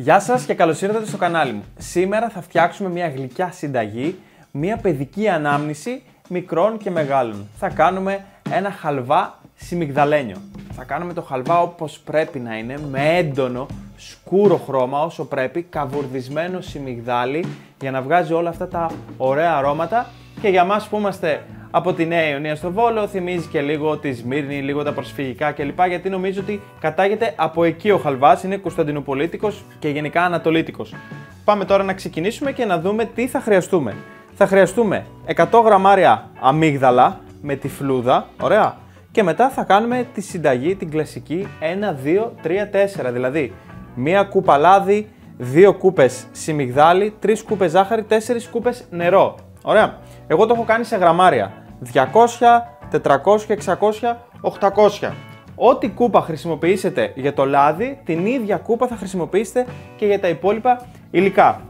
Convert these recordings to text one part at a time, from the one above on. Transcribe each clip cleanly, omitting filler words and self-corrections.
Γεια σας και καλώς ήρθατε στο κανάλι μου. Σήμερα θα φτιάξουμε μια γλυκιά συνταγή, μια παιδική ανάμνηση μικρών και μεγάλων. Θα κάνουμε ένα χαλβά σιμιγδαλένιο. Θα κάνουμε το χαλβά όπως πρέπει να είναι, με έντονο, σκούρο χρώμα όσο πρέπει, καβουρδισμένο σιμιγδάλι για να βγάζει όλα αυτά τα ωραία αρώματα και για μας που είμαστε από τη Νέα Ιωνία στο Βόλο, θυμίζει και λίγο τη Σμύρνη, λίγο τα προσφυγικά κλπ. Γιατί νομίζω ότι κατάγεται από εκεί ο χαλβάς, είναι Κωνσταντινοπολίτικος και γενικά Ανατολίτικος. Πάμε τώρα να ξεκινήσουμε και να δούμε τι θα χρειαστούμε. Θα χρειαστούμε 100 γραμμάρια αμύγδαλα με τη φλούδα, ωραία. Και μετά θα κάνουμε τη συνταγή, την κλασική 1, 2, 3, 4. Δηλαδή, 1 κούπα λάδι, 2 κούπες σιμιγδάλι, 3 κούπες ζάχαρη, 4 κούπες νερό. Ωραία. Εγώ το έχω κάνει σε γραμμάρια. 200, 400, 600, 800. Ό,τι κούπα χρησιμοποιήσετε για το λάδι, την ίδια κούπα θα χρησιμοποιήσετε και για τα υπόλοιπα υλικά.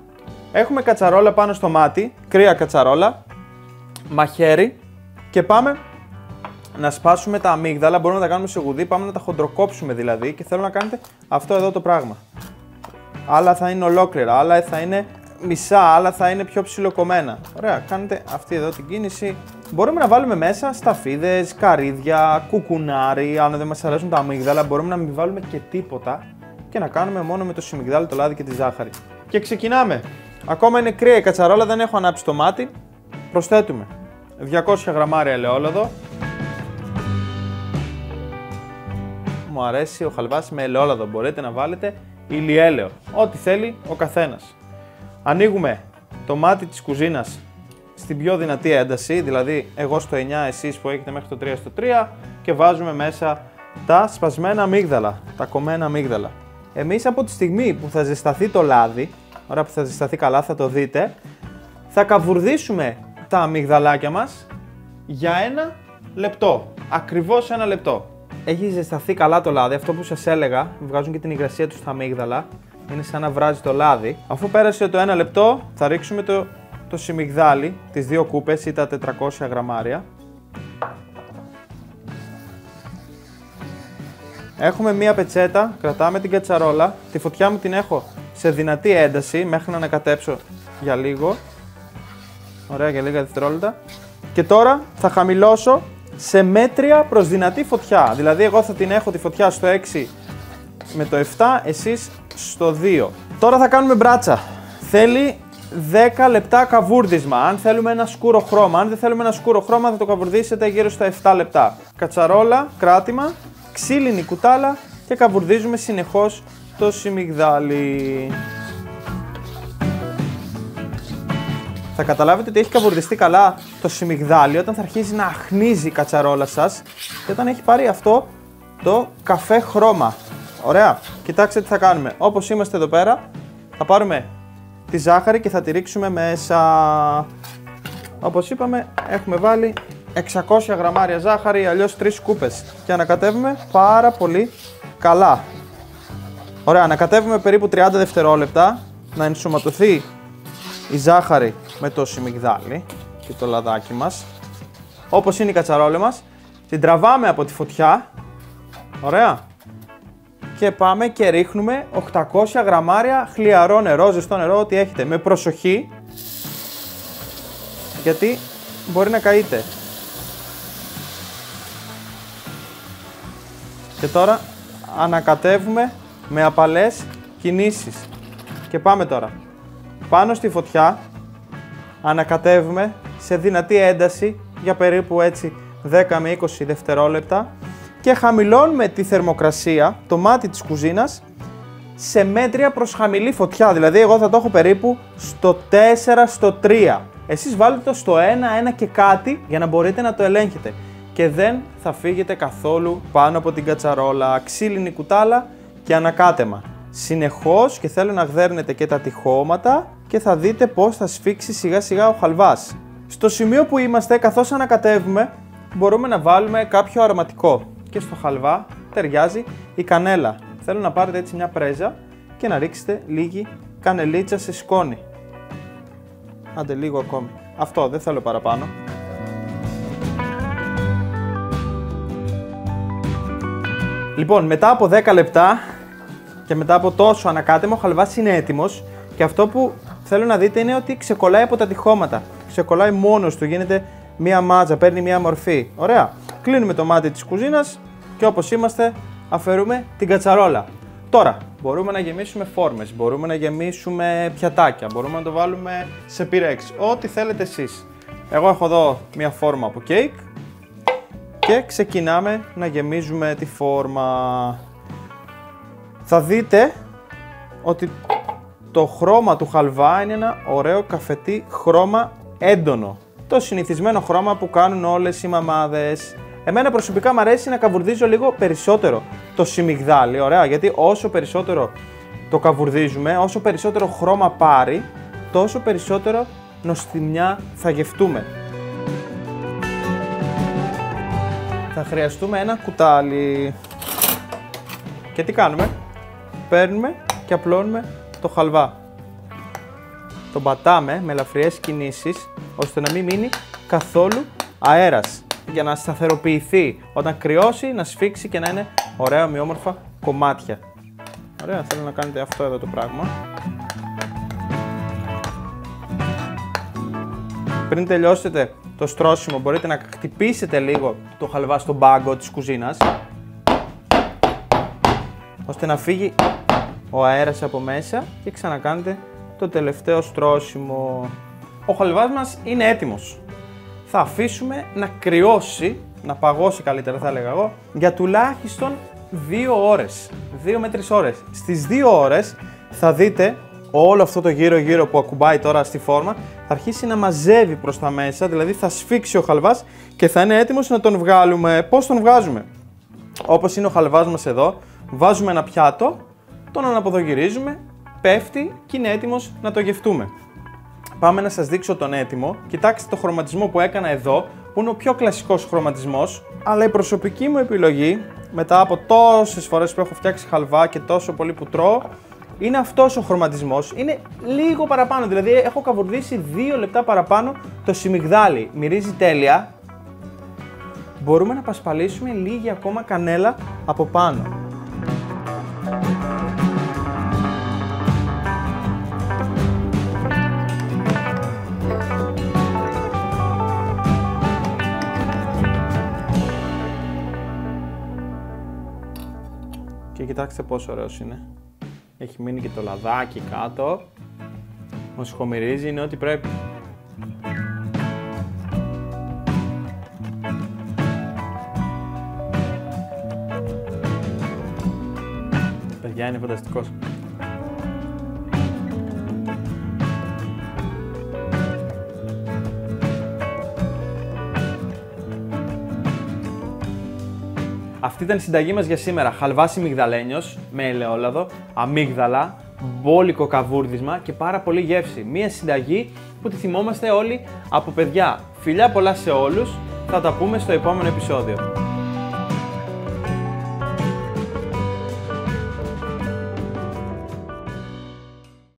Έχουμε κατσαρόλα πάνω στο μάτι, κρύα κατσαρόλα, μαχαίρι και πάμε να σπάσουμε τα αμύγδαλα. Μπορούμε να τα κάνουμε σε γουδί, πάμε να τα χοντροκόψουμε δηλαδή και θέλω να κάνετε αυτό εδώ το πράγμα. Άλλα θα είναι ολόκληρα, άλλα θα είναι μισά, άλλα θα είναι πιο ψιλοκομμένα. Ωραία, κάνετε αυτή εδώ την κίνηση. Μπορούμε να βάλουμε μέσα σταφίδες, καρύδια, κουκουνάρι. Αν δεν μας αρέσουν τα αμύγδαλα, μπορούμε να μην βάλουμε και τίποτα και να κάνουμε μόνο με το σιμιγδάλι, το λάδι και τη ζάχαρη. Και ξεκινάμε. Ακόμα είναι κρύα η κατσαρόλα, δεν έχω ανάψει το μάτι. Προσθέτουμε 200 γραμμάρια ελαιόλαδο. Μου αρέσει ο χαλβάς με ελαιόλαδο. Μπορείτε να βάλετε ηλιέλαιο, ό,τι θέλει ο καθένας. Ανοίγουμε το μάτι της κουζίνας στην πιο δυνατή ένταση, δηλαδή εγώ στο 9, εσείς που έχετε μέχρι το 3 στο 3 και βάζουμε μέσα τα σπασμένα αμύγδαλα, τα κομμένα αμύγδαλα. Εμείς από τη στιγμή που θα ζεσταθεί το λάδι, ώρα που θα ζεσταθεί καλά θα το δείτε, θα καβουρδίσουμε τα αμυγδαλάκια μας για 1 λεπτό, ακριβώς 1 λεπτό. Έχει ζεσταθεί καλά το λάδι, αυτό που σας έλεγα, βγάζουν και την υγρασία τους στα αμύγδαλα. Είναι σαν να βράζει το λάδι. Αφού πέρασε το 1 λεπτό, θα ρίξουμε το σιμιγδάλι, τις 2 κούπες ή τα 400 γραμμάρια. Έχουμε μία πετσέτα, κρατάμε την κατσαρόλα. Τη φωτιά μου την έχω σε δυνατή ένταση, μέχρι να ανακατέψω για λίγο. Ωραία, για λίγα δευτερόλεπτα. Και τώρα θα χαμηλώσω σε μέτρια προς δυνατή φωτιά. Δηλαδή, εγώ θα την έχω τη φωτιά στο 6 με το 7, εσείς στο 2. Τώρα θα κάνουμε μπράτσα. Θέλει 10 λεπτά καβούρδισμα. Αν θέλουμε ένα σκούρο χρώμα, αν δεν θέλουμε ένα σκούρο χρώμα θα το καβουρδίσετε γύρω στα 7 λεπτά. Κατσαρόλα, κράτημα, ξύλινη κουτάλα και καβουρδίζουμε συνεχώς το σιμιγδάλι. Θα καταλάβετε ότι έχει καβουρδιστεί καλά το σιμιγδάλι όταν θα αρχίσει να αχνίζει η κατσαρόλα σας και όταν έχει πάρει αυτό το καφέ χρώμα. Ωραία, κοιτάξτε τι θα κάνουμε. Όπως είμαστε εδώ πέρα, θα πάρουμε τη ζάχαρη και θα τη ρίξουμε μέσα. Όπως είπαμε, έχουμε βάλει 600 γραμμάρια ζάχαρη, αλλιώς 3 κούπες. Και ανακατεύουμε πάρα πολύ καλά. Ωραία, ανακατεύουμε περίπου 30 δευτερόλεπτα να ενσωματωθεί η ζάχαρη με το σιμιγδάλι και το λαδάκι μας. Όπως είναι η κατσαρόλα μας, την τραβάμε από τη φωτιά. Ωραία. Και πάμε και ρίχνουμε 800 γραμμάρια χλιαρό νερό, ζεστό νερό, ό,τι έχετε. Με προσοχή, γιατί μπορεί να καείτε. Και τώρα ανακατεύουμε με απαλές κινήσεις. Και πάμε τώρα. Πάνω στη φωτιά ανακατεύουμε σε δυνατή ένταση για περίπου έτσι 10 με 20 δευτερόλεπτα. Και χαμηλώνουμε τη θερμοκρασία, το μάτι της κουζίνας, σε μέτρια προς χαμηλή φωτιά. Δηλαδή, εγώ θα το έχω περίπου στο 4 στο 3. Εσείς βάλτε το στο 1, 1 και κάτι για να μπορείτε να το ελέγχετε. Και δεν θα φύγετε καθόλου πάνω από την κατσαρόλα. Ξύλινη κουτάλα και ανακάτεμα. Συνεχώς, και θέλω να γδέρνετε και τα τυχώματα και θα δείτε πώς θα σφίξει σιγά σιγά ο χαλβάς. Στο σημείο που είμαστε, καθώς ανακατεύουμε, μπορούμε να βάλουμε κάποιο αρωματικό. Και στο χαλβά ταιριάζει η κανέλα. Θέλω να πάρετε έτσι μια πρέζα και να ρίξετε λίγη κανελίτσα σε σκόνη. Άντε λίγο ακόμη. Αυτό, δεν θέλω παραπάνω. Λοιπόν, μετά από 10 λεπτά Και μετά από τόσο ανακάτεμα ο χαλβάς είναι έτοιμος. Και αυτό που θέλω να δείτε είναι ότι ξεκολλάει από τα τυχώματα. Ξεκολλάει μόνος του, γίνεται μία μάτζα, παίρνει μία μορφή. Ωραία. Κλείνουμε το μάτι της κουζίνας και όπως είμαστε αφαιρούμε την κατσαρόλα. Τώρα μπορούμε να γεμίσουμε φόρμες, μπορούμε να γεμίσουμε πιατάκια, μπορούμε να το βάλουμε σε πυρέξ, ό,τι θέλετε εσείς. Εγώ έχω εδώ μία φόρμα από κέικ και ξεκινάμε να γεμίζουμε τη φόρμα. Θα δείτε ότι το χρώμα του χαλβά είναι ένα ωραίο καφετί χρώμα έντονο. Το συνηθισμένο χρώμα που κάνουν όλες οι μαμάδες. Εμένα προσωπικά μου αρέσει να καβουρδίζω λίγο περισσότερο το σιμιγδάλι, ωραία, γιατί όσο περισσότερο το καβουρδίζουμε, όσο περισσότερο χρώμα πάρει, τόσο περισσότερο νοστιμιά θα γευτούμε. Θα χρειαστούμε ένα κουτάλι. Και τι κάνουμε? Παίρνουμε και απλώνουμε το χαλβά. Τον πατάμε με ελαφριές κινήσεις, ώστε να μην μείνει καθόλου αέρας, για να σταθεροποιηθεί, όταν κρυώσει να σφίξει και να είναι ωραία ομοιόμορφα κομμάτια. Ωραία, θέλω να κάνετε αυτό εδώ το πράγμα. Πριν τελειώσετε το στρώσιμο μπορείτε να χτυπήσετε λίγο το χαλβά στον πάγκο της κουζίνας, ώστε να φύγει ο αέρας από μέσα και ξανακάνετε το τελευταίο στρώσιμο. Ο χαλβάς μας είναι έτοιμος. Θα αφήσουμε να κρυώσει, να παγώσει καλύτερα θα έλεγα εγώ, για τουλάχιστον 2 ώρες, 2 με 3 ώρες. Στις 2 ώρες θα δείτε όλο αυτό το γύρω-γύρω που ακουμπάει τώρα στη φόρμα θα αρχίσει να μαζεύει προς τα μέσα, δηλαδή θα σφίξει ο χαλβάς και θα είναι έτοιμος να τον βγάλουμε. Πώς τον βγάζουμε? Όπως είναι ο χαλβάς μας εδώ, βάζουμε ένα πιάτο, τον αναποδογυρίζουμε, πέφτει και είναι έτοιμος να το γευτούμε. Πάμε να σας δείξω τον έτοιμο. Κοιτάξτε το χρωματισμό που έκανα εδώ, που είναι ο πιο κλασικός χρωματισμός, αλλά η προσωπική μου επιλογή, μετά από τόσες φορές που έχω φτιάξει χαλβά και τόσο πολύ που τρώω, είναι αυτός ο χρωματισμός. Είναι λίγο παραπάνω, δηλαδή έχω καβουρδίσει 2 λεπτά παραπάνω το σιμιγδάλι. Μυρίζει τέλεια. Μπορούμε να πασπαλίσουμε λίγη ακόμα κανέλα από πάνω. Και κοιτάξτε πόσο ωραίος είναι. Έχει μείνει και το λαδάκι κάτω. Όσο χωμυρίζει είναι ό,τι πρέπει. Παιδιά, είναι φανταστικός. Αυτή ήταν η συνταγή μας για σήμερα. Χαλβάς αμυγδαλένιος με ελαιόλαδο, αμύγδαλα, μπόλικο καβούρδισμα και πάρα πολύ γεύση. Μία συνταγή που τη θυμόμαστε όλοι από παιδιά. Φιλιά πολλά σε όλους. Θα τα πούμε στο επόμενο επεισόδιο.